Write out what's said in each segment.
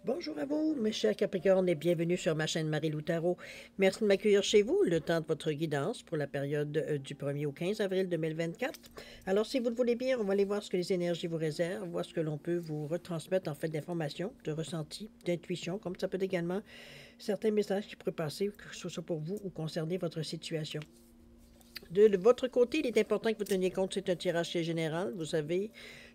Bonjour à vous, mes chers Capricornes, et bienvenue sur ma chaîne Marie-Lou Tarot. Merci de m'accueillir chez vous, le temps de votre guidance pour la période du 1er au 15 avril 2024. Alors, si vous le voulez bien, on va aller voir ce que les énergies vous réservent, voir ce que l'on peut vous retransmettre en fait d'informations, de ressentis, d'intuition, comme ça peut également certains messages qui pourraient passer, que ce soit pour vous ou concerner votre situation. De votre côté, il est important que vous teniez compte, c'est un tirage qui est général, vous savez.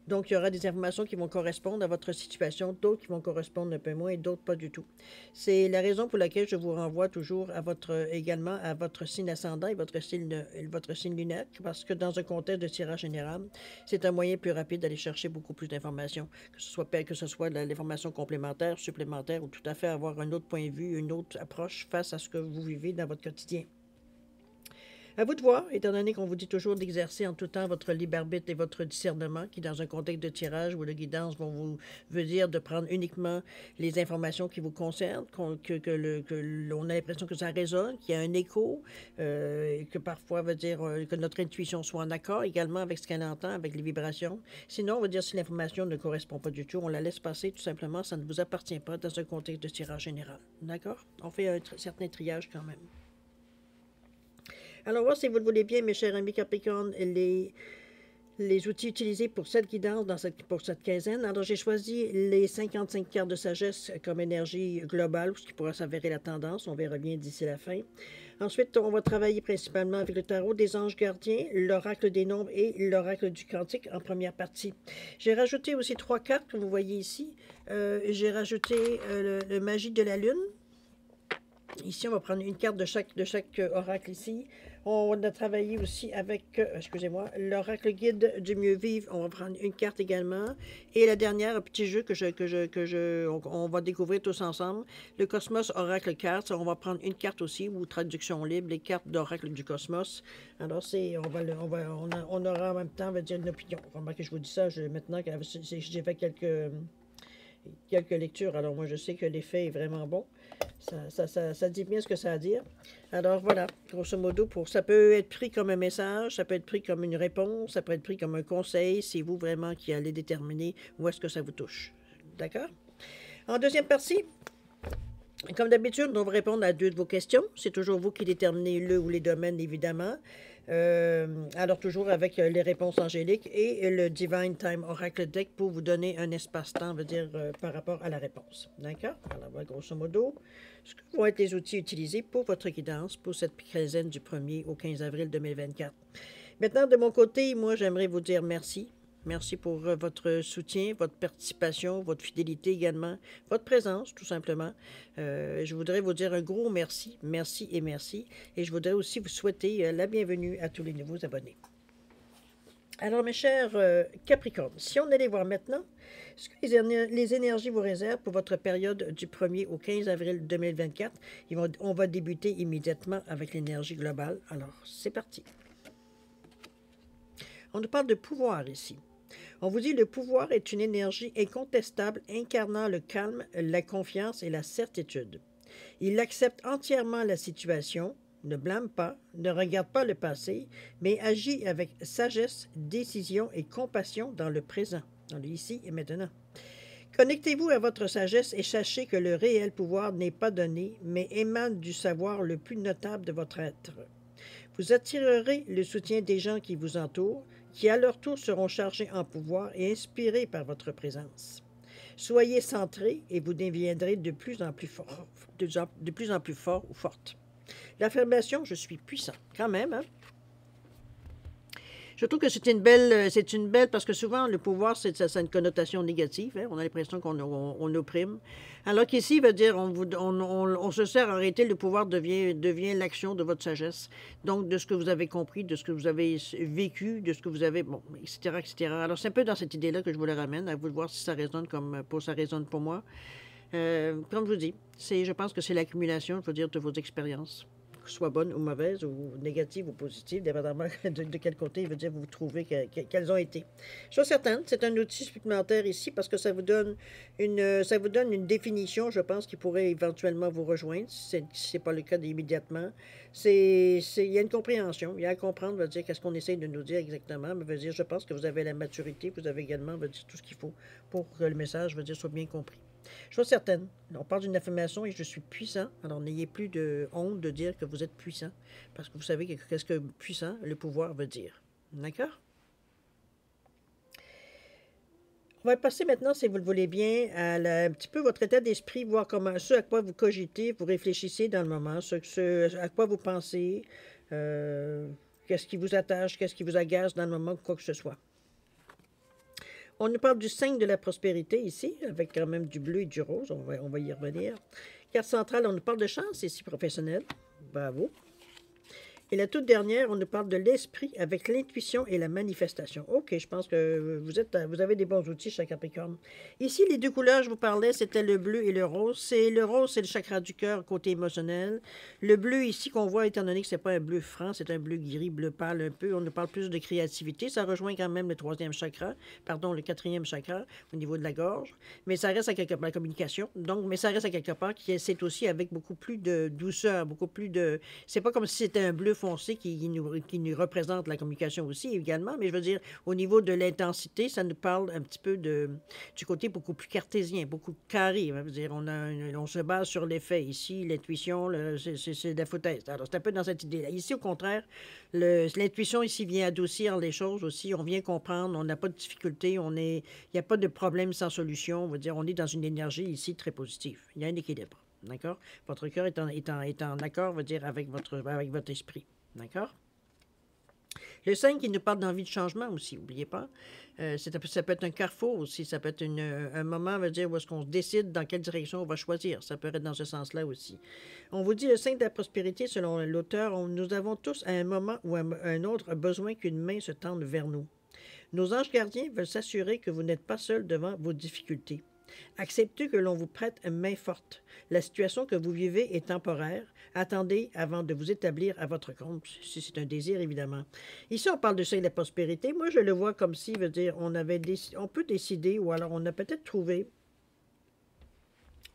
Donc, il y aura des informations qui vont correspondre à votre situation, d'autres qui vont correspondre un peu moins et d'autres pas du tout. C'est la raison pour laquelle je vous renvoie toujours à également à votre signe ascendant et votre signe lunaire, parce que dans un contexte de tirage général, c'est un moyen plus rapide d'aller chercher beaucoup plus d'informations, que ce soit de l'information complémentaire, supplémentaire ou tout à fait avoir un autre point de vue, une autre approche face à ce que vous vivez dans votre quotidien. À vous de voir, étant donné qu'on vous dit toujours d'exercer en tout temps votre libre arbitre et votre discernement, qui dans un contexte de tirage ou de guidance vont vous veut dire de prendre uniquement les informations qui vous concernent, que l'on a l'impression que ça résonne, qu'il y a un écho, que parfois veut dire que notre intuition soit en accord également avec ce qu'elle entend, avec les vibrations. Sinon, on va dire si l'information ne correspond pas du tout, on la laisse passer tout simplement, ça ne vous appartient pas dans un contexte de tirage général. D'accord? On fait un certain triage quand même. Alors, voir si vous le voulez bien, mes chers amis Capricorne, les outils utilisés pour cette guidance, pour cette quinzaine. Alors, j'ai choisi les 55 cartes de sagesse comme énergie globale, ce qui pourra s'avérer la tendance. On verra bien d'ici la fin. Ensuite, on va travailler principalement avec le tarot des anges gardiens, l'oracle des nombres et l'oracle du cantique en première partie. J'ai rajouté aussi 3 cartes que vous voyez ici. J'ai rajouté le magie de la lune. Ici, on va prendre une carte de chaque oracle ici. On a travaillé aussi avec, excusez-moi, l'oracle guide du mieux vivre. On va prendre une carte également. Et la dernière, un petit jeu on va découvrir tous ensemble. Le Cosmos Oracle Cards. On va prendre une carte aussi, ou traduction libre, les cartes d'oracle du Cosmos. Alors, on aura en même temps, on va dire, une opinion. Remarquez, je vous dis ça, maintenant, j'ai fait quelques lectures. Alors, moi, je sais que l'effet est vraiment bon. Ça dit bien ce que ça a à dire. Alors voilà, grosso modo, ça peut être pris comme un message, ça peut être pris comme une réponse, ça peut être pris comme un conseil. C'est vous vraiment qui allez déterminer où est-ce que ça vous touche. D'accord? En deuxième partie, comme d'habitude, on va répondre à 2 de vos questions. C'est toujours vous qui déterminez le ou les domaines, évidemment. Alors, toujours avec les réponses angéliques et le Divine Time Oracle Deck pour vous donner un espace-temps, veut dire, par rapport à la réponse. D'accord? Alors, voilà, grosso modo, ce que vont être les outils utilisés pour votre guidance pour cette quinzaine du 1er au 15 avril 2024. Maintenant, de mon côté, moi, j'aimerais vous dire merci. Merci pour votre soutien, votre participation, votre fidélité également, votre présence, tout simplement. Je voudrais vous dire un gros merci, merci et merci. Et je voudrais aussi vous souhaiter la bienvenue à tous les nouveaux abonnés. Alors, mes chers Capricornes, si on allait voir maintenant ce que les énergies vous réservent pour votre période du 1er au 15 avril 2024, on va débuter immédiatement avec l'énergie globale. Alors, c'est parti. On nous parle de pouvoir ici. On vous dit le pouvoir est une énergie incontestable incarnant le calme, la confiance et la certitude. Il accepte entièrement la situation, ne blâme pas, ne regarde pas le passé, mais agit avec sagesse, décision et compassion dans le présent, dans le ici et maintenant. Connectez-vous à votre sagesse et sachez que le réel pouvoir n'est pas donné, mais émane du savoir le plus notable de votre être. Vous attirerez le soutien des gens qui vous entourent, qui à leur tour seront chargés en pouvoir et inspirés par votre présence. Soyez centrés et vous deviendrez de plus en plus fort, ou forte. L'affirmation « je suis puissant », quand même, hein? Je trouve que c'est une belle, parce que souvent, le pouvoir, ça a une connotation négative. Hein? On a l'impression qu'on opprime. Alors qu'ici, veut dire, on se sert en réalité, le pouvoir devient l'action de votre sagesse. Donc, de ce que vous avez compris, de ce que vous avez vécu, de ce que vous avez, bon, etc., etc. Alors, c'est un peu dans cette idée-là que je vous le ramène, à vous de voir si ça résonne ça résonne pour moi. Comme je vous dis, je pense que c'est l'accumulation, je veux dire, de vos expériences, soit bonnes ou mauvaises, ou négatives ou positives, dépendamment de quel côté, veut dire, vous trouvez qu'elles ont été. Chose certaine, c'est un outil supplémentaire ici parce que ça vous donne une définition, je pense, qui pourrait éventuellement vous rejoindre, si ce n'est pas le cas immédiatement. Il y a une compréhension, il y a à comprendre, veut dire, qu'est-ce qu'on essaye de nous dire exactement, mais veut dire, je pense que vous avez la maturité, vous avez également, veut dire, tout ce qu'il faut pour que le message, veut dire, soit bien compris. Je suis certaine. On parle d'une affirmation et je suis puissant. Alors, n'ayez plus de honte de dire que vous êtes puissant. Parce que vous savez qu'est-ce que puissant, le pouvoir veut dire. D'accord? On va passer maintenant, si vous le voulez bien, à un petit peu votre état d'esprit, voir comment ce à quoi vous cogitez, vous réfléchissez dans le moment, ce à quoi vous pensez, qu'est-ce qui vous attache, qu'est-ce qui vous agace dans le moment, quoi que ce soit. On nous parle du signe de la prospérité ici, avec quand même du bleu et du rose, on va y revenir. Carte centrale, on nous parle de chance ici, professionnelle. Bravo. Et la toute dernière, on nous parle de l'esprit avec l'intuition et la manifestation. OK, je pense que vous avez des bons outils, cher Capricorne. Ici, les deux couleurs, je vous parlais, c'était le bleu et le rose. Le rose, c'est le chakra du cœur, côté émotionnel. Le bleu ici qu'on voit, étant donné que ce n'est pas un bleu franc, c'est un bleu gris, bleu pâle un peu. On nous parle plus de créativité. Ça rejoint quand même le troisième chakra, pardon, le quatrième chakra au niveau de la gorge. Mais ça reste à quelque part la communication. Donc, mais ça reste à quelque part c'est aussi avec beaucoup plus de douceur, beaucoup plus de... C'est pas comme si c'était un bleu foncé qui nous représente la communication aussi également, mais je veux dire, au niveau de l'intensité, ça nous parle un petit peu du côté beaucoup plus cartésien, beaucoup carré. Je veux dire, on se base sur les faits. Ici, l'intuition, c'est de la foutaise. Alors, c'est un peu dans cette idée-là. Ici, au contraire, l'intuition ici vient adoucir les choses aussi. On vient comprendre, on n'a pas de difficulté, il n'y a pas de problème sans solution. On veut dire, on est dans une énergie ici très positive. Il y a un équilibre. D'accord? Votre cœur est en accord, veut dire, avec votre esprit. D'accord? Le 5 qui nous parle d'envie de changement aussi, n'oubliez pas. Ça peut être un carrefour aussi, ça peut être un moment, veut dire, où est-ce qu'on décide dans quelle direction on va choisir. Ça peut être dans ce sens-là aussi. On vous dit le 5 de la prospérité, selon l'auteur, nous avons tous à un moment ou à un autre besoin qu'une main se tende vers nous. Nos anges gardiens veulent s'assurer que vous n'êtes pas seul devant vos difficultés. Acceptez que l'on vous prête une main forte. La situation que vous vivez est temporaire. Attendez avant de vous établir à votre compte, si c'est un désir, évidemment. Ici, on parle de ça et de la prospérité. Moi, je le vois comme si, veut dire, on peut décider, ou alors on a peut-être trouvé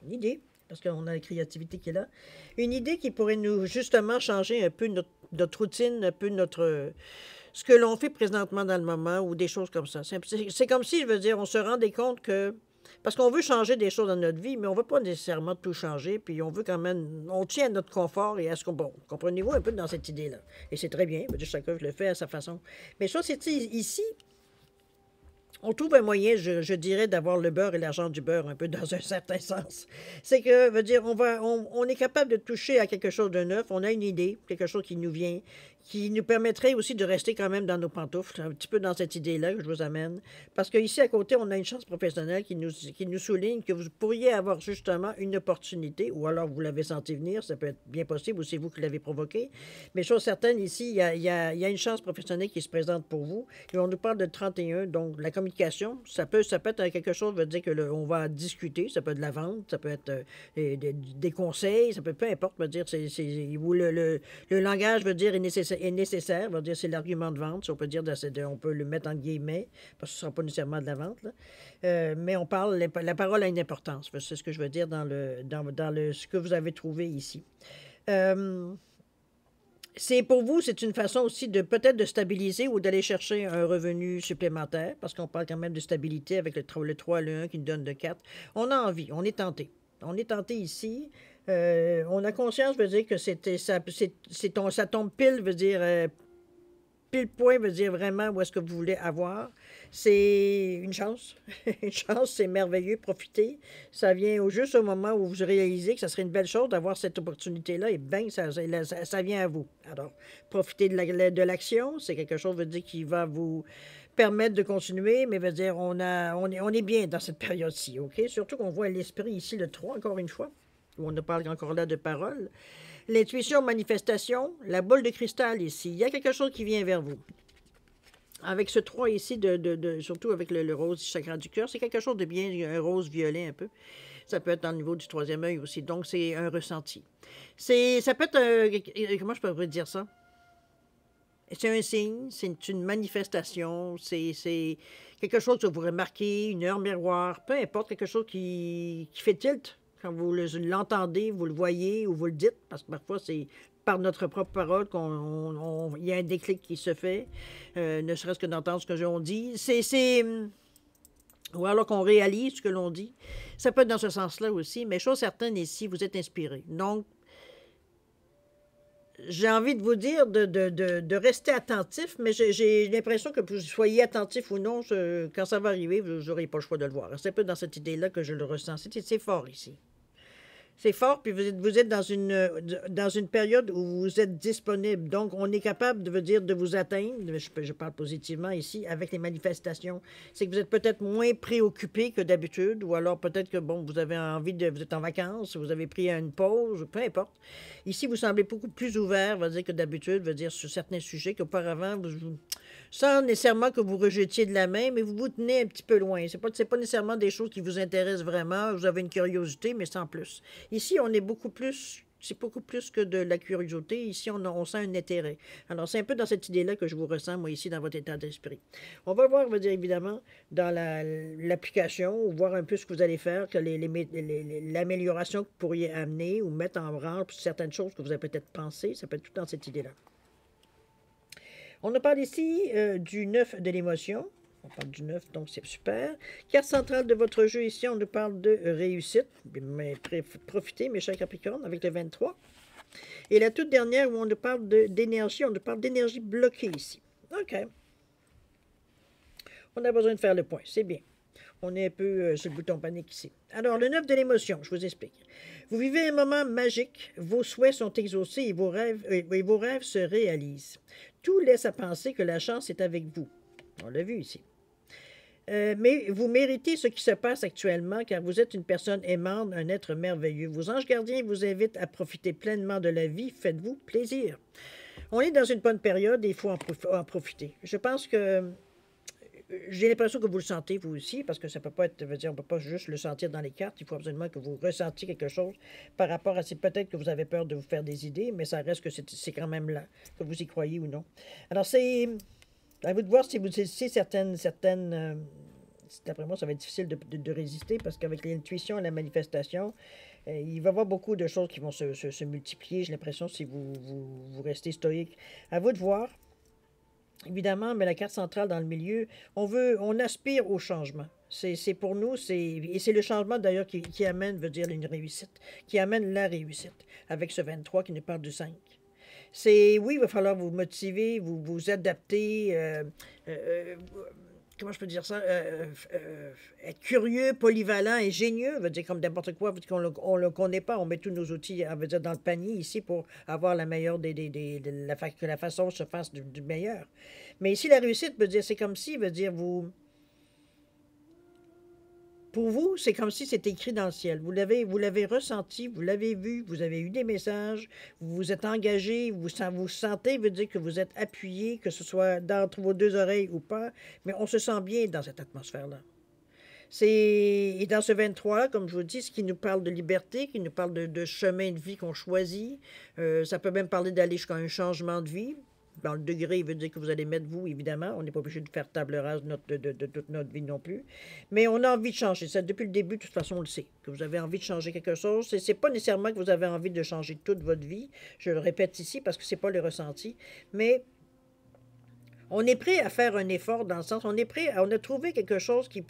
une idée, parce qu'on a la créativité qui est là, une idée qui pourrait nous, justement, changer un peu notre routine, un peu ce que l'on fait présentement dans le moment, ou des choses comme ça. C'est comme si, je veux dire, on se rendait compte que parce qu'on veut changer des choses dans notre vie, mais on ne veut pas nécessairement tout changer, puis on veut quand même, on tient à notre confort et à ce qu'on... Bon, comprenez-vous un peu dans cette idée-là. Et c'est très bien, chacun le fait à sa façon. Mais ça, c'est ici, on trouve un moyen, je dirais, d'avoir le beurre et l'argent du beurre, un peu dans un certain sens. C'est que, veut dire, on est capable de toucher à quelque chose de neuf, on a une idée, quelque chose qui nous vient, qui nous permettrait aussi de rester quand même dans nos pantoufles, un petit peu dans cette idée-là que je vous amène. Parce qu'ici, à côté, on a une chance professionnelle qui nous souligne que vous pourriez avoir justement une opportunité, ou alors vous l'avez senti venir, ça peut être bien possible, ou c'est vous qui l'avez provoqué. Mais chose certaine, ici, il y a une chance professionnelle qui se présente pour vous. Et on nous parle de 31, donc la communication, ça peut être quelque chose, veut dire que on va discuter, ça peut être de la vente, ça peut être des conseils, ça peut peu importe, veut dire, où le langage veut dire est nécessaire, veut dire c'est l'argument de vente, si on peut dire, on peut le mettre en guillemets, parce que ce ne sera pas nécessairement de la vente, là. Mais on parle, la parole a une importance, c'est ce que je veux dire dans ce que vous avez trouvé ici. Pour vous, c'est une façon aussi de peut-être de stabiliser ou d'aller chercher un revenu supplémentaire, parce qu'on parle quand même de stabilité avec le 3 et le 1 qui nous donne le 4. On a envie, on est tenté. On est tenté ici. On a conscience, veut dire que ça tombe pile, veut dire pile point, veut dire vraiment où est-ce que vous voulez avoir. C'est une chance. Une chance, c'est merveilleux. Profitez. Ça vient juste au moment où vous réalisez que ça serait une belle chose d'avoir cette opportunité-là et bien, ça vient à vous. Alors, profitez de l'action. C'est quelque chose, veut dire, qui va vous permettre de continuer, mais veut dire, on est bien dans cette période-ci, OK? Surtout qu'on voit l'esprit ici, le 3, encore une fois, où on ne parle encore là de parole. L'intuition, manifestation, la boule de cristal ici. Il y a quelque chose qui vient vers vous. Avec ce 3 ici, surtout avec le rose du chakra du cœur, c'est quelque chose de bien, un rose violet un peu. Ça peut être dans le niveau du troisième œil aussi. Donc, c'est un ressenti. Ça peut être... comment je pourrais dire ça? C'est un signe, c'est une manifestation, c'est quelque chose que vous remarquez, une heure miroir, peu importe, quelque chose qui fait tilt. Quand vous l'entendez, vous le voyez ou vous le dites, parce que parfois c'est par notre propre parole qu'il y a un déclic qui se fait, ne serait-ce que d'entendre ce que l'on dit. ou alors qu'on réalise ce que l'on dit. Ça peut être dans ce sens-là aussi, mais chose certaine ici, vous êtes inspiré. Donc, j'ai envie de vous dire de rester attentif, mais j'ai l'impression que vous soyez attentif ou non, quand ça va arriver, vous n'aurez pas le choix de le voir. C'est un peu dans cette idée-là que je le ressens. C'est fort ici. C'est fort, puis vous êtes dans une période où vous êtes disponible. Donc, on est capable de, dire, de vous atteindre, je parle positivement ici, avec les manifestations. C'est que vous êtes peut-être moins préoccupé que d'habitude, ou alors peut-être que, bon, vous avez envie de... Vous êtes en vacances, vous avez pris une pause, peu importe. Ici, vous semblez beaucoup plus ouvert, va dire, que d'habitude, va dire, sur certains sujets qu'auparavant, sans nécessairement que vous rejetiez de la main, mais vous vous tenez un petit peu loin. C'est pas nécessairement des choses qui vous intéressent vraiment. Vous avez une curiosité, mais sans plus. Ici, on est beaucoup plus... C'est beaucoup plus que de la curiosité. Ici, on sent un intérêt. Alors, c'est un peu dans cette idée-là que je vous ressens, moi, ici, dans votre état d'esprit. On va voir, on va dire, évidemment, dans l'application, voir un peu ce que vous allez faire, que l'amélioration que vous pourriez amener ou mettre en branle certaines choses que vous avez peut-être pensées. Ça peut être tout dans cette idée-là. On nous parle ici du 9 de l'émotion. On parle du 9, donc c'est super. Carte centrale de votre jeu ici, on nous parle de réussite. Mais profitez, mes chers Capricornes, avec le 23. Et la toute dernière, où on nous parle d'énergie, on nous parle d'énergie bloquée ici. OK. On a besoin de faire le point, c'est bien. On est un peu sur le bouton panique ici. Alors, le 9 de l'émotion, je vous explique. Vous vivez un moment magique, vos souhaits sont exaucés et vos rêves se réalisent. Tout laisse à penser que la chance est avec vous. On l'a vu ici. Mais vous méritez ce qui se passe actuellement car vous êtes une personne aimante, un être merveilleux. Vos anges gardiens vous invitent à profiter pleinement de la vie. Faites-vous plaisir. On est dans une bonne période et il faut en profiter. Je pense que j'ai l'impression que vous le sentez, vous aussi, parce que ça peut pas être, on ne peut pas juste le sentir dans les cartes. Il faut absolument que vous ressentiez quelque chose par rapport à... Peut-être que vous avez peur de vous faire des idées, mais ça reste que c'est quand même là, que vous y croyez ou non. Alors, c'est à vous de voir si vous saisissez certaines d'après moi, ça va être difficile de résister, parce qu'avec l'intuition et la manifestation, il va y avoir beaucoup de choses qui vont se multiplier, j'ai l'impression, si vous restez stoïque. À vous de voir. Évidemment, mais la carte centrale dans le milieu, on aspire au changement. C'est pour nous, et c'est le changement d'ailleurs qui amène, veut dire, une réussite, qui amène la réussite, avec ce 23 qui nous parle du 5. Oui, il va falloir vous motiver, vous adapter, comment je peux dire ça, être curieux, polyvalent, ingénieux, veut dire comme n'importe quoi, qu'on le connaît pas, on met tous nos outils, veut dire, dans le panier ici pour avoir la meilleure que la façon se fasse du meilleur. Mais ici, la réussite veut dire, c'est comme si, veut dire, pour vous, c'est comme si c'était écrit dans le ciel. Vous l'avez ressenti, vous l'avez vu, vous avez eu des messages, vous vous êtes engagé, vous sentez, veut dire que vous êtes appuyé, que ce soit d'entre vos deux oreilles ou pas, mais on se sent bien dans cette atmosphère-là. Et dans ce 23-là, comme je vous dis, ce qui nous parle de liberté, qui nous parle de chemin de vie qu'on choisit, ça peut même parler d'aller jusqu'à un changement de vie. Dans le degré, il veut dire que vous allez mettre vous, évidemment. On n'est pas obligé de faire table rase de toute notre vie non plus. Mais on a envie de changer. Ça, depuis le début, de toute façon, on le sait. Que vous avez envie de changer quelque chose. C'est pas nécessairement que vous avez envie de changer toute votre vie. Je le répète ici parce que c'est pas le ressenti. Mais on est prêt à faire un effort dans le sens, on a trouvé quelque chose qui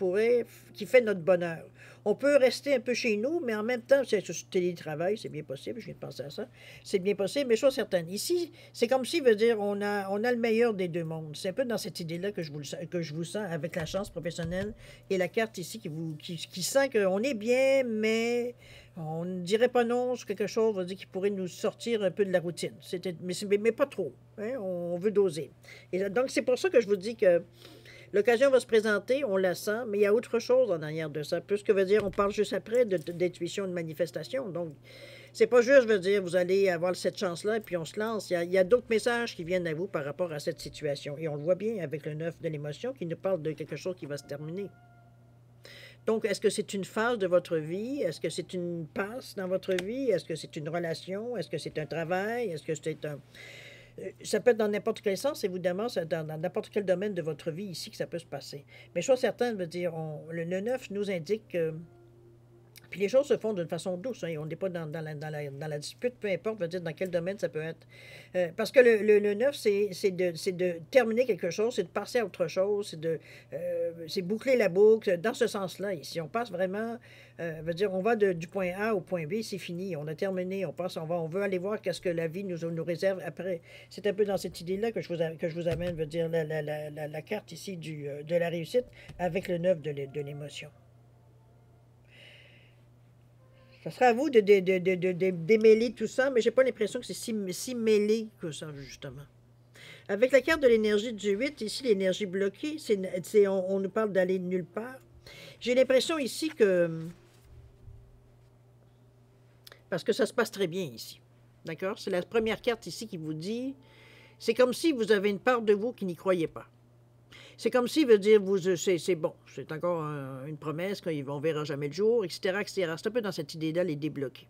fait notre bonheur. On peut rester un peu chez nous, mais en même temps, c'est télétravail, c'est bien possible, je viens de penser à ça. C'est bien possible, mais chose certaine. Ici, c'est comme si, veut dire, on a le meilleur des deux mondes. C'est un peu dans cette idée-là que je vous sens avec la chance professionnelle et la carte ici qui sent qu'on est bien, mais on ne dirait pas non sur quelque chose, on va dire, qui pourrait nous sortir un peu de la routine. Mais pas trop. Hein, on veut doser. Et donc, c'est pour ça que je vous dis que l'occasion va se présenter, on la sent, mais il y a autre chose en arrière de ça. Puisque, veut dire, on parle juste après d'intuition, de manifestation. Donc, c'est pas juste, veut dire, vous allez avoir cette chance-là et puis on se lance. Il y a d'autres messages qui viennent à vous par rapport à cette situation. Et on le voit bien avec le 9 de l'émotion qui nous parle de quelque chose qui va se terminer. Donc, est-ce que c'est une phase de votre vie? Est-ce que c'est une passe dans votre vie? Est-ce que c'est une relation? Est-ce que c'est un travail? Est-ce que c'est un... Ça peut être dans n'importe quel sens, évidemment, dans n'importe quel domaine de votre vie ici que ça peut se passer. Mais chose certaine, veut dire, le 9 nous indique que Puis les choses se font d'une façon douce, hein, on n'est pas dans la dispute, peu importe, veut dire dans quel domaine ça peut être. Parce que le 9, c'est de terminer quelque chose, c'est de passer à autre chose, c'est boucler la boucle, dans ce sens-là. Ici, on passe vraiment, veut dire, on va du point A au point B, c'est fini, on a terminé, on passe, on veut aller voir qu'est-ce que la vie nous réserve après. C'est un peu dans cette idée-là que je vous amène, veut dire, la carte ici de la réussite avec le 9 de l'émotion. Ça sera à vous de démêler tout ça, mais j'ai pas l'impression que c'est si mêlé que ça, justement. Avec la carte de l'énergie du 8, ici, l'énergie bloquée, on nous parle d'aller nulle part. J'ai l'impression ici que... Parce que ça se passe très bien ici. D'accord? C'est la première carte ici qui vous dit... C'est comme si vous avez une part de vous qui n'y croyait pas. C'est comme s'il veut dire, c'est bon, c'est encore une promesse, qu'on ne verra jamais le jour, etc., etc. C'est un peu dans cette idée-là, les débloquer.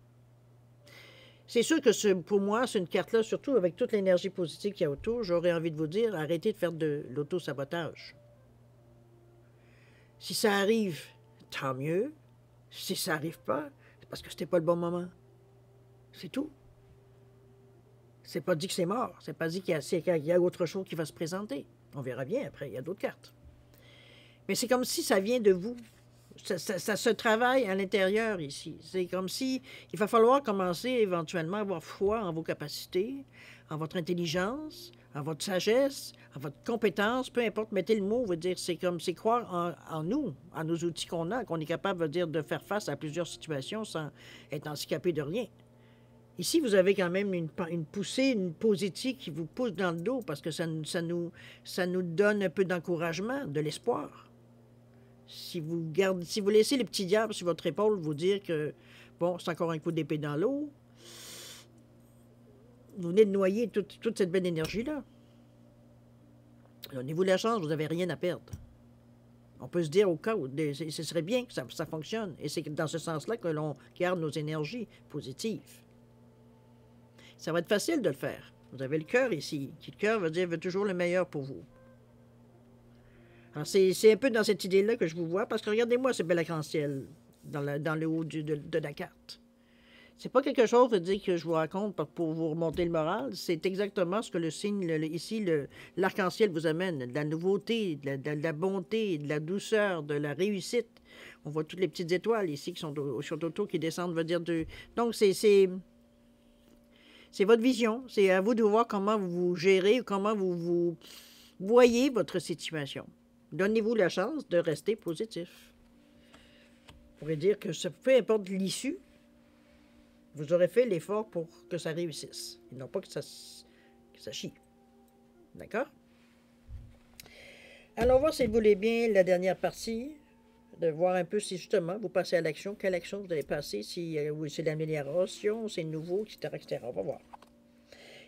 C'est sûr que pour moi, c'est une carte-là, surtout avec toute l'énergie positive qu'il y a autour, j'aurais envie de vous dire, arrêtez de faire de l'auto-sabotage. Si ça arrive, tant mieux. Si ça n'arrive pas, c'est parce que c'était pas le bon moment. C'est tout. C'est pas dit que c'est mort. C'est pas dit qu'il y a autre chose qui va se présenter. On verra bien après, il y a d'autres cartes. Mais c'est comme si ça vient de vous. Ça se travaille à l'intérieur ici. C'est comme si il va falloir commencer éventuellement à avoir foi en vos capacités, en votre intelligence, en votre sagesse, en votre compétence, peu importe, mettez le mot, veut dire, c'est croire en nous, en nos outils qu'on est capable, veut dire, de faire face à plusieurs situations sans être handicapé de rien. Ici, vous avez quand même une poussée, une positive qui vous pousse dans le dos parce que ça nous donne un peu d'encouragement, de l'espoir. Si vous laissez le petit diable sur votre épaule vous dire que, bon, c'est encore un coup d'épée dans l'eau, vous venez de noyer toute cette belle énergie-là. Donnez-vous la chance, vous n'avez rien à perdre. On peut se dire au cas où ce serait bien que ça fonctionne. Et c'est dans ce sens-là que l'on garde nos énergies positives. Ça va être facile de le faire. Vous avez le cœur ici. Le cœur veut toujours le meilleur pour vous. Alors, c'est un peu dans cette idée-là que je vous vois, parce que regardez-moi ce bel arc-en-ciel dans le haut de la carte. C'est pas quelque chose de dire que je vous raconte pour vous remonter le moral. C'est exactement ce que le signe, ici, l'arc-en-ciel vous amène. De la nouveauté, de la bonté, de la douceur, de la réussite. On voit toutes les petites étoiles ici qui sont autour, qui descendent, veut dire de... Donc, c'est votre vision. C'est à vous de voir comment vous gérez, comment vous voyez votre situation. Donnez-vous la chance de rester positif. On pourrait dire que peu importe l'issue, vous aurez fait l'effort pour que ça réussisse. Et non pas que ça chie. D'accord? Allons voir si vous voulez bien la dernière partie, de voir un peu si justement vous passez à l'action, quelle action vous allez passer, si c'est l'amélioration, c'est nouveau, etc., etc. On va voir.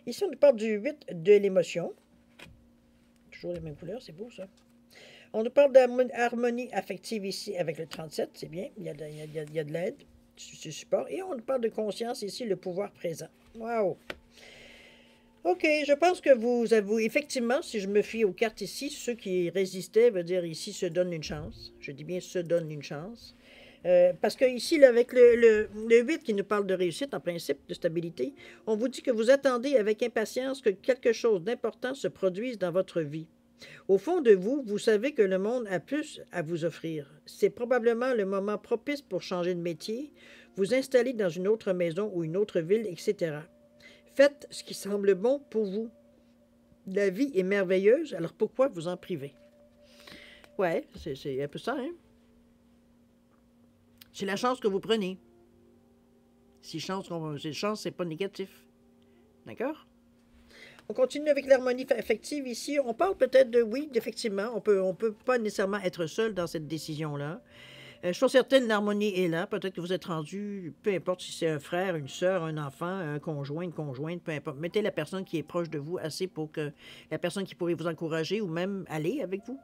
Ici, on nous parle du 8 de l'émotion. Toujours les mêmes couleurs, c'est beau ça. On nous parle d'harmonie affective ici avec le 37, c'est bien, il y a de l'aide, du support. Et on nous parle de conscience ici, le pouvoir présent. Wow! OK, je pense que vous avouez, effectivement, si je me fie aux cartes ici, ceux qui résistaient, veut dire ici, se donnent une chance. Je dis bien se donnent une chance. Parce que ici, avec le 8 qui nous parle de réussite, en principe, de stabilité, on vous dit que vous attendez avec impatience que quelque chose d'important se produise dans votre vie. Au fond de vous, vous savez que le monde a plus à vous offrir. C'est probablement le moment propice pour changer de métier, vous installer dans une autre maison ou une autre ville, etc. Faites ce qui semble bon pour vous. La vie est merveilleuse, alors pourquoi vous en priver? Ouais, c'est un peu ça, hein? C'est la chance que vous prenez. Si chance, c'est pas négatif. D'accord? On continue avec l'harmonie affective ici. On parle peut-être de, oui, effectivement, on peut pas nécessairement être seul dans cette décision-là. Je suis certaine que l'harmonie est là. Peut-être que vous êtes rendu, peu importe si c'est un frère, une sœur, un enfant, un conjoint, une conjointe, peu importe. Mettez la personne qui est proche de vous assez pour que la personne qui pourrait vous encourager ou même aller avec vous.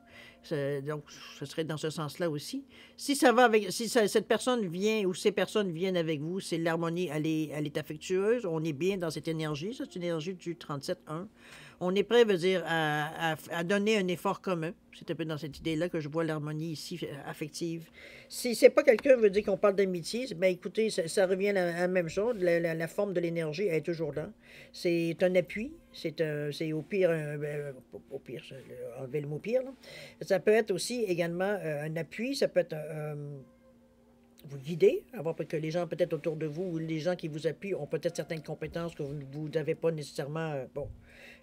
Donc, ce serait dans ce sens-là aussi. Si ça va avec, cette personne vient ou ces personnes viennent avec vous, c'est l'harmonie, elle est affectueuse. On est bien dans cette énergie. C'est une énergie du 37-1. On est prêt, veut dire, à donner un effort commun. C'est un peu dans cette idée-là que je vois l'harmonie ici affective. Si c'est pas quelqu'un veut dire qu'on parle d'amitié, ben écoutez, ça revient à la même chose. La forme de l'énergie est toujours là. C'est un appui. C'est au pire, au pire, enlever le mot pire. Là. Ça peut être aussi également un appui. Ça peut être vous guider, avoir que les gens peut-être autour de vous ou les gens qui vous appuient ont peut-être certaines compétences que vous n'avez pas nécessairement bon,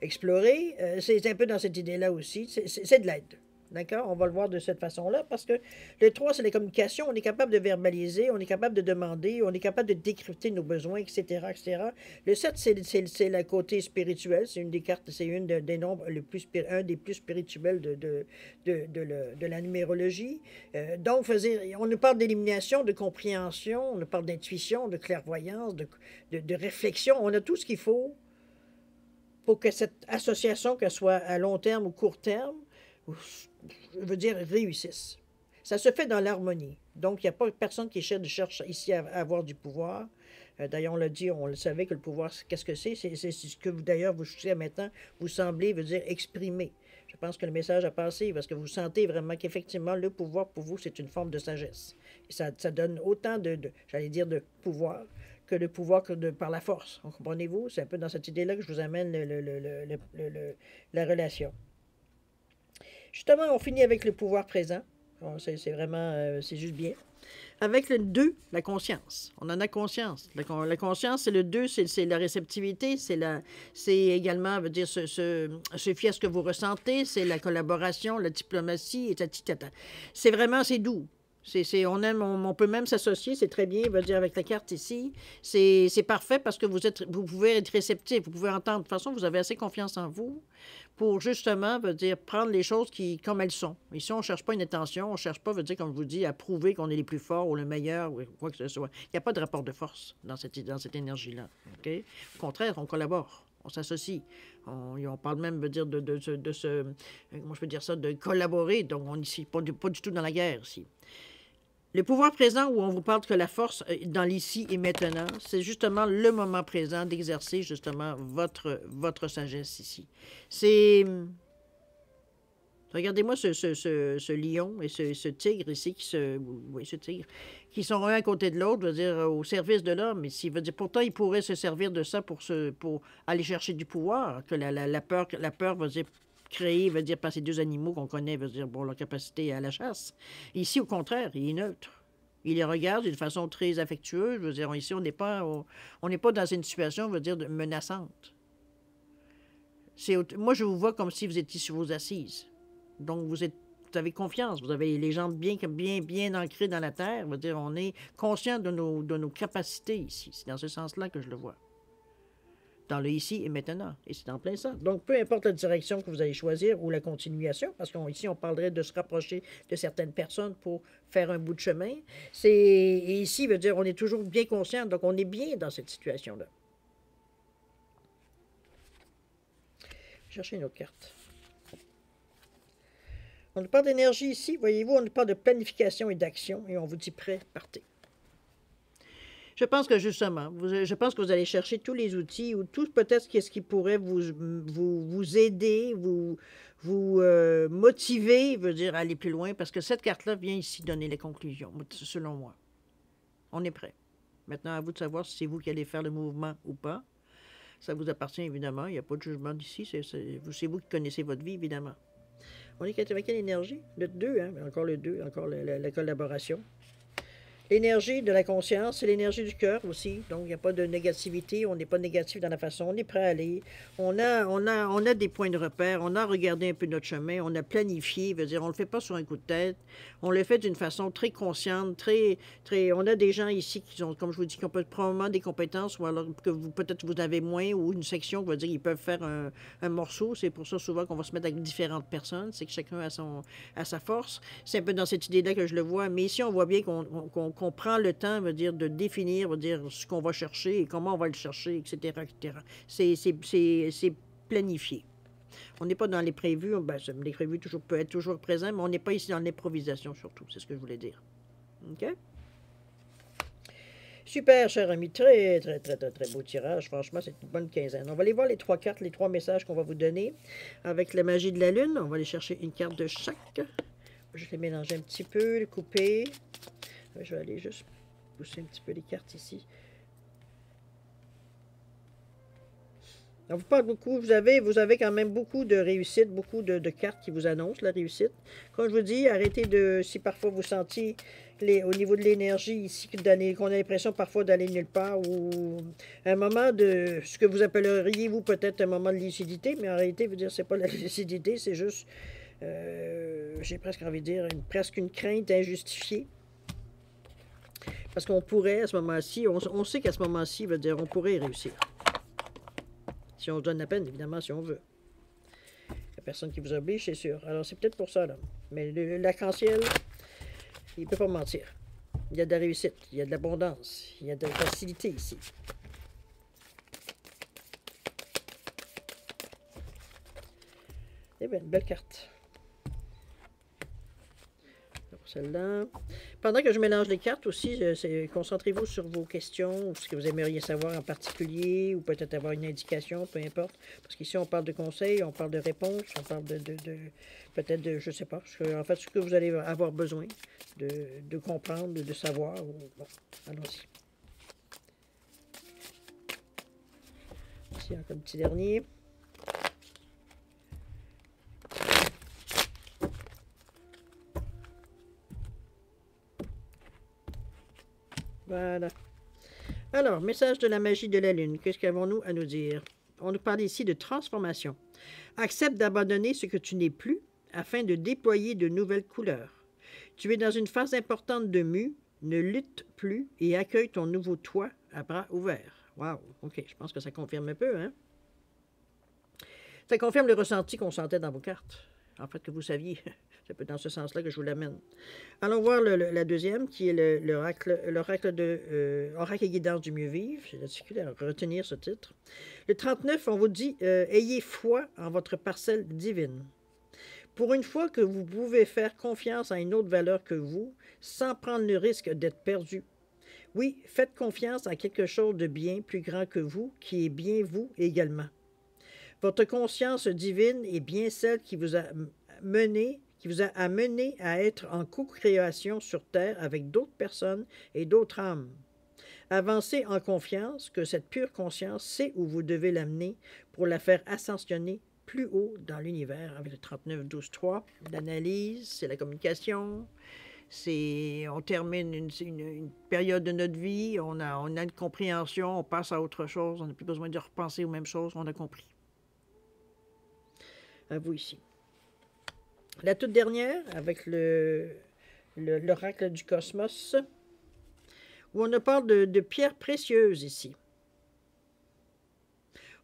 explorées. C'est un peu dans cette idée-là aussi. C'est de l'aide. D'accord? On va le voir de cette façon-là parce que le 3, c'est la communication. On est capable de verbaliser, on est capable de demander, on est capable de décrypter nos besoins, etc., etc. Le 7, c'est le côté spirituel. C'est une des cartes, c'est une des nombres, un des plus spirituels de la numérologie. Donc, on nous parle d'élimination, de compréhension, on nous parle d'intuition, de clairvoyance, de réflexion. On a tout ce qu'il faut pour que cette association, qu'elle soit à long terme ou court terme, je veux dire, réussissent. Ça se fait dans l'harmonie. Donc, il n'y a pas personne qui cherche ici à avoir du pouvoir. D'ailleurs, on l'a dit, on le savait que le pouvoir, qu'est-ce que c'est? C'est ce que d'ailleurs, vous jusqu'à maintenant, vous semblez, veut dire, exprimer. Je pense que le message a passé parce que vous sentez vraiment qu'effectivement, le pouvoir, pour vous, c'est une forme de sagesse. Et ça donne autant j'allais dire, de pouvoir que le pouvoir par la force. Comprenez-vous? C'est un peu dans cette idée-là que je vous amène la relation. Justement, on finit avec le pouvoir présent. C'est vraiment, c'est juste bien. Avec le 2, la conscience. On en a conscience. La conscience, c'est le 2, c'est la réceptivité, c'est également, veut dire, se fier à ce que vous ressentez, c'est la collaboration, la diplomatie, et tata. C'est vraiment, c'est doux. On peut même s'associer, c'est très bien, veut dire, avec la carte ici. C'est parfait parce que vous pouvez être réceptif, vous pouvez entendre. De toute façon, vous avez assez confiance en vous pour justement, veut dire, prendre les choses comme elles sont. Ici, on ne cherche pas une intention, on ne cherche pas, veut dire, comme je vous dis, à prouver qu'on est les plus forts ou le meilleur ou quoi que ce soit. Il n'y a pas de rapport de force dans cette énergie-là. Okay? Au contraire, on collabore. On s'associe. On parle même, veut dire, comment je peux dire ça, de collaborer. Donc, on ici, pas du tout dans la guerre, ici. Le pouvoir présent, où on vous parle que la force dans l'ici et maintenant, c'est justement le moment présent d'exercer justement votre sagesse ici. Regardez-moi ce lion et ce tigre ici, ce tigre, qui sont un à côté de l'autre, veut dire, au service de l'homme. Ici, veut dire, pourtant, ils pourraient se servir de ça pour aller chercher du pouvoir, que la peur veut dire, créée, veut dire, par ces deux animaux qu'on connaît, veut dire, pour leur capacité à la chasse. Ici, au contraire, il est neutre. Il les regarde d'une façon très affectueuse. Je veux dire, ici, on n'est pas dans une situation, veut dire, menaçante. Moi, je vous vois comme si vous étiez sur vos assises. Donc, vous avez confiance. Vous avez les jambes bien ancrées dans la terre. Je veux dire, on est conscient de nos capacités ici. C'est dans ce sens-là que je le vois. Dans le ici et maintenant. Et c'est en plein ça. Donc, peu importe la direction que vous allez choisir ou la continuation, parce qu'ici, on parlerait de se rapprocher de certaines personnes pour faire un bout de chemin. Et ici, veut dire, on est toujours bien conscient, donc on est bien dans cette situation-là. Cherchez une autre carte. On nous parle d'énergie ici, voyez-vous, on nous parle de planification et d'action, et on vous dit prêt, partez. Je pense que justement, je pense que vous allez chercher tous les outils ou tout peut-être ce qui pourrait vous aider, vous motiver, veut dire aller plus loin, parce que cette carte-là vient ici donner les conclusions, selon moi. On est prêt. Maintenant, à vous de savoir si c'est vous qui allez faire le mouvement ou pas. Ça vous appartient, évidemment. Il n'y a pas de jugement d'ici. C'est vous qui connaissez votre vie, évidemment. On est avec quelle énergie? Le 2, hein? Encore le 2, encore la collaboration. L'énergie de la conscience, c'est l'énergie du cœur aussi. Donc, il n'y a pas de négativité. On n'est pas négatif dans la façon. On est prêt à aller. On a des points de repère. On a regardé un peu notre chemin. On a planifié. Veut dire, on ne le fait pas sur un coup de tête. On le fait d'une façon très consciente, très... On a des gens ici qui ont, comme je vous dis, qui ont probablement des compétences ou alors que peut-être vous avez moins ou une section qui va dire qu'ils peuvent faire un morceau. C'est pour ça souvent qu'on va se mettre avec différentes personnes. C'est que chacun a sa force. C'est un peu dans cette idée-là que je le vois. Mais ici, on voit bien qu'on prend le temps, veut dire, de définir, veut dire, ce qu'on va chercher et comment on va le chercher, etc., etc. C'est planifié. On n'est pas dans les prévus. Ben, les prévus peuvent être toujours présents, mais on n'est pas ici dans l'improvisation, surtout. C'est ce que je voulais dire. OK? Super, cher ami. Très, très, très, très, très beau tirage. Franchement, c'est une bonne quinzaine. On va aller voir les 3 cartes, les 3 messages qu'on va vous donner avec la magie de la lune. On va aller chercher une carte de chaque. Je vais les mélanger un petit peu, les couper. Je vais aller juste pousser un petit peu les cartes ici. On vous parle beaucoup, vous avez quand même beaucoup de réussite, beaucoup de cartes qui vous annoncent la réussite. Comme je vous dis, arrêtez de, si parfois vous sentiez au niveau de l'énergie ici, qu'on a l'impression parfois d'aller nulle part, ou un moment de ce que vous appelleriez, vous, peut-être un moment de lucidité, mais en réalité, vous dire, c'est pas la lucidité, c'est juste, j'ai presque envie de dire, presque une crainte injustifiée. Parce qu'on pourrait, à ce moment-ci, on sait qu'à ce moment-ci, veut dire, on pourrait réussir. Si on se donne la peine, évidemment, si on veut. Il n'y a personne qui vous oblige, c'est sûr. Alors, c'est peut-être pour ça, là. Mais l'arc-en-ciel, il ne peut pas mentir. Il y a de la réussite, il y a de l'abondance, il y a de la facilité ici. Eh bien, une belle carte. Celle-là. Pendant que je mélange les cartes aussi, concentrez-vous sur vos questions, ou ce que vous aimeriez savoir en particulier, ou peut-être avoir une indication, peu importe. Parce qu'ici, on parle de conseils, on parle de réponses, on parle peut-être de, je ne sais pas, en fait, ce que vous allez avoir besoin de comprendre, de savoir. Bon, allons-y. Ici, encore un petit dernier. Voilà. Alors, message de la magie de la lune. Qu'est-ce qu'avons-nous à nous dire? On nous parle ici de transformation. Accepte d'abandonner ce que tu n'es plus afin de déployer de nouvelles couleurs. Tu es dans une phase importante de mue, ne lutte plus et accueille ton nouveau toi à bras ouverts. Wow, ok, je pense que ça confirme un peu, hein? Ça confirme le ressenti qu'on sentait dans vos cartes. En fait, que vous saviez. C'est un peu dans ce sens-là que je vous l'amène. Allons voir la deuxième, qui est l'oracle Oracle et guidance du mieux vivre. J'ai la difficulté à retenir ce titre. Le 39, on vous dit ayez foi en votre parcelle divine. Pour une fois que vous pouvez faire confiance à une autre valeur que vous, sans prendre le risque d'être perdu. Oui, faites confiance à quelque chose de bien plus grand que vous, qui est bien vous également. Votre conscience divine est bien celle qui vous a amené à être en co-création sur Terre avec d'autres personnes et d'autres âmes. Avancez en confiance que cette pure conscience sait où vous devez l'amener pour la faire ascensionner plus haut dans l'univers. Avec le 39-12-3, l'analyse, c'est la communication, on termine une période de notre vie, on a une compréhension, on passe à autre chose, on n'a plus besoin de repenser aux mêmes choses, on a compris. À vous ici. La toute dernière, avec l'oracle du cosmos, où on nous parle de pierres précieuses ici.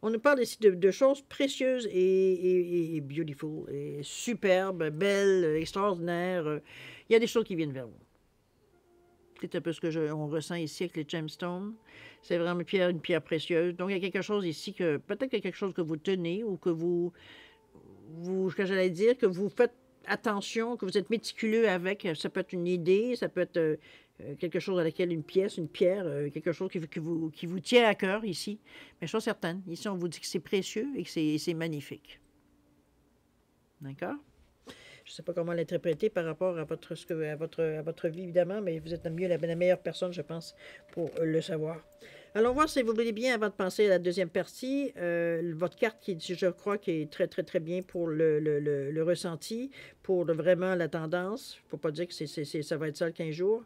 On nous parle ici de choses précieuses et beautiful, et superbes, belles, extraordinaires. Il y a des choses qui viennent vers vous. C'est un peu ce que on ressent ici avec les gemstones. C'est vraiment une pierre précieuse. Donc, il y a quelque chose ici que, peut-être qu'il y a quelque chose que vous tenez ou que ce que j'allais dire, que vous faites attention, que vous êtes méticuleux avec. Ça peut être une idée, ça peut être quelque chose à laquelle une pièce, une pierre, quelque chose qui vous tient à cœur ici. Mais je suis certaine, ici on vous dit que c'est précieux et que c'est magnifique. D'accord? Je ne sais pas comment l'interpréter par rapport à votre vie, évidemment, mais vous êtes la meilleure personne, je pense, pour le savoir. Allons voir si vous voulez bien, avant de passer à la deuxième partie, votre carte qui, je crois, qui est très, très, très bien pour le ressenti, pour vraiment la tendance. Il ne faut pas dire que ça va être ça le 15 jours.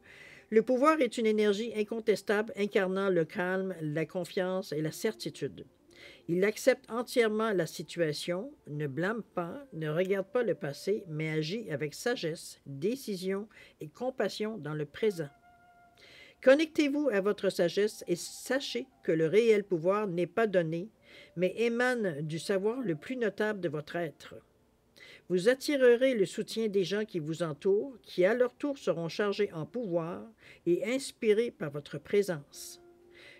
Le pouvoir est une énergie incontestable incarnant le calme, la confiance et la certitude. Il accepte entièrement la situation, ne blâme pas, ne regarde pas le passé, mais agit avec sagesse, décision et compassion dans le présent. Connectez-vous à votre sagesse et sachez que le réel pouvoir n'est pas donné, mais émane du savoir le plus notable de votre être. Vous attirerez le soutien des gens qui vous entourent, qui à leur tour seront chargés en pouvoir et inspirés par votre présence.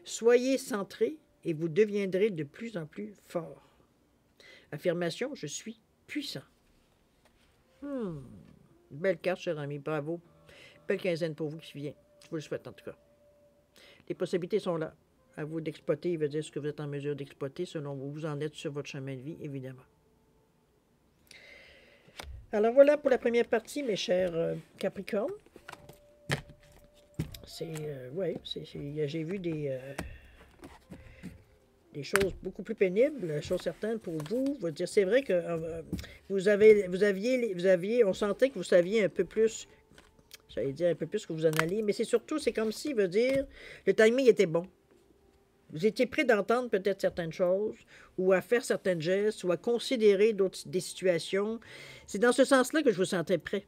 Soyez centrés et vous deviendrez de plus en plus fort. Affirmation, je suis puissant. Belle carte, cher ami, bravo. Belle quinzaine pour vous qui vient. Je vous le souhaite en tout cas. Les possibilités sont là. À vous d'exploiter, veut dire ce que vous êtes en mesure d'exploiter selon où vous en êtes sur votre chemin de vie, évidemment. Alors voilà pour la première partie, mes chers Capricornes. Ouais, j'ai vu des choses beaucoup plus pénibles, chose certaine pour vous. Vous dire, c'est vrai que on sentait que vous saviez un peu plus, j'allais dire un peu plus que vous en alliez, mais c'est surtout, c'est comme si, veut dire, le timing était bon. Vous étiez prêt d'entendre peut-être certaines choses, ou à faire certains gestes, ou à considérer des situations. C'est dans ce sens-là que je vous sentais prêt.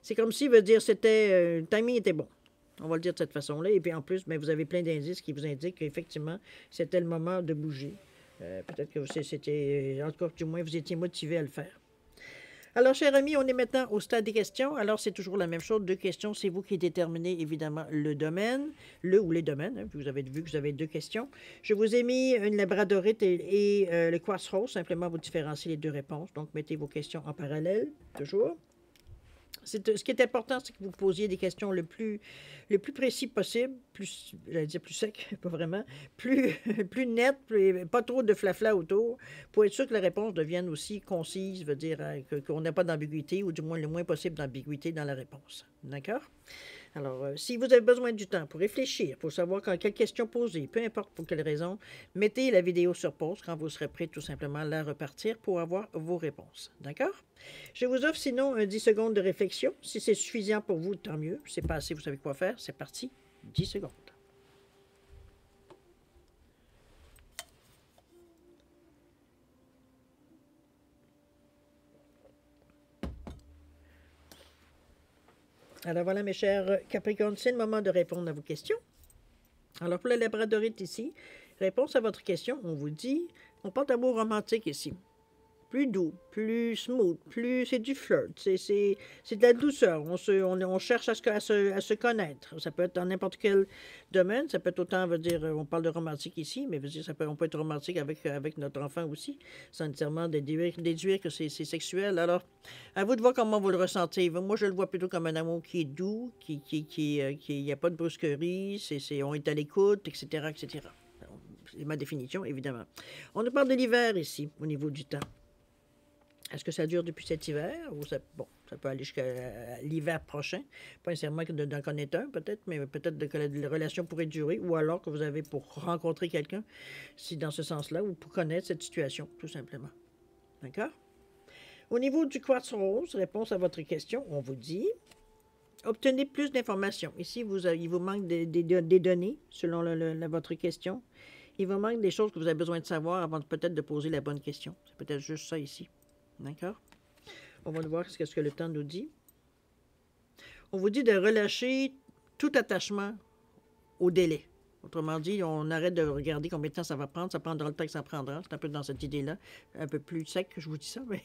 C'est comme si, veut dire, le timing était bon. On va le dire de cette façon-là. Et puis en plus, vous avez plein d'indices qui vous indiquent qu'effectivement, c'était le moment de bouger. Peut-être que c'était, en tout cas, du moins, vous étiez motivé à le faire. Alors, chers amis, on est maintenant au stade des questions. Alors, c'est toujours la même chose. 2 questions. C'est vous qui déterminez, évidemment, le domaine, le ou les domaines. Hein. Vous avez vu que vous avez 2 questions. Je vous ai mis une labradorite et le quartz rose. Simplement, vous différenciez les 2 réponses. Donc, mettez vos questions en parallèle, toujours. Ce qui est important, c'est que vous posiez des questions le plus précis possible, j'allais dire plus sec, pas vraiment, plus net, pas trop de flafla autour, pour être sûr que la réponse devienne aussi concise, veut dire qu'on n'a pas d'ambiguïté, ou du moins le moins possible d'ambiguïté dans la réponse. D'accord? Alors, si vous avez besoin du temps pour réfléchir, pour savoir quelle question poser, peu importe pour quelle raison, mettez la vidéo sur pause quand vous serez prêt tout simplement à la repartir pour avoir vos réponses. D'accord? Je vous offre sinon 10 secondes de réflexion. Si c'est suffisant pour vous, tant mieux. Si c'est pas assez, vous savez quoi faire. C'est parti. 10 secondes. Alors voilà, mes chers Capricornes, c'est le moment de répondre à vos questions. Alors pour la labradorite ici, réponse à votre question, on vous dit, on parle d'amour romantique ici. Plus doux, plus smooth, c'est du flirt, c'est de la douceur. On cherche à se connaître. Ça peut être dans n'importe quel domaine. Ça peut être autant, veut dire, on parle de romantique ici, mais veut dire, on peut être romantique avec notre enfant aussi, sans nécessairement déduire que c'est sexuel. Alors, à vous de voir comment vous le ressentez. Moi, je le vois plutôt comme un amour qui est doux, qui il n'y a pas de brusquerie, on est à l'écoute, etc., etc. C'est ma définition, évidemment. On nous parle de l'hiver ici, au niveau du temps. Est-ce que ça dure depuis cet hiver? Ou ça peut aller jusqu'à l'hiver prochain. Pas nécessairement d'en connaître un, peut-être, mais peut-être que la relation pourrait durer, ou alors que vous avez pour rencontrer quelqu'un, si dans ce sens-là, ou pour connaître cette situation, tout simplement. D'accord? Au niveau du quartz rose, réponse à votre question, on vous dit, obtenez plus d'informations. Ici, il vous manque des données, selon votre question. Il vous manque des choses que vous avez besoin de savoir avant peut-être de poser la bonne question. C'est peut-être juste ça ici. D'accord? On va voir ce que le temps nous dit. On vous dit de relâcher tout attachement au délai. Autrement dit, on arrête de regarder combien de temps ça va prendre. Ça prendra le temps que ça prendra. C'est un peu dans cette idée-là. Un peu plus sec que je vous dis ça. Mais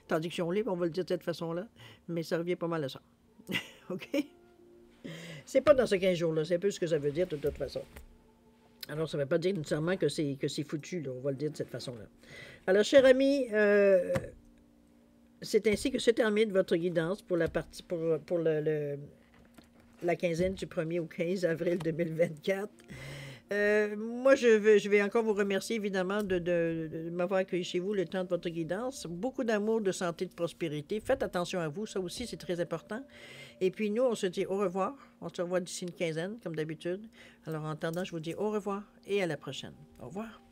tandis que je suis libre, on va le dire de cette façon-là. Mais ça revient pas mal à ça. OK? C'est pas dans ce 15 jours-là. C'est un peu ce que ça veut dire de toute façon. Alors, ça ne veut pas dire nécessairement que c'est foutu, là. On va le dire de cette façon-là. Alors, chers amis, c'est ainsi que se termine votre guidance pour la partie pour la quinzaine du 1er au 15 avril 2024. Moi, je vais encore vous remercier, évidemment, de m'avoir accueilli chez vous le temps de votre guidance. Beaucoup d'amour, de santé, de prospérité. Faites attention à vous, ça aussi, c'est très important. Et puis, nous, on se dit au revoir. On se revoit d'ici une quinzaine, comme d'habitude. Alors, en attendant, je vous dis au revoir et à la prochaine. Au revoir.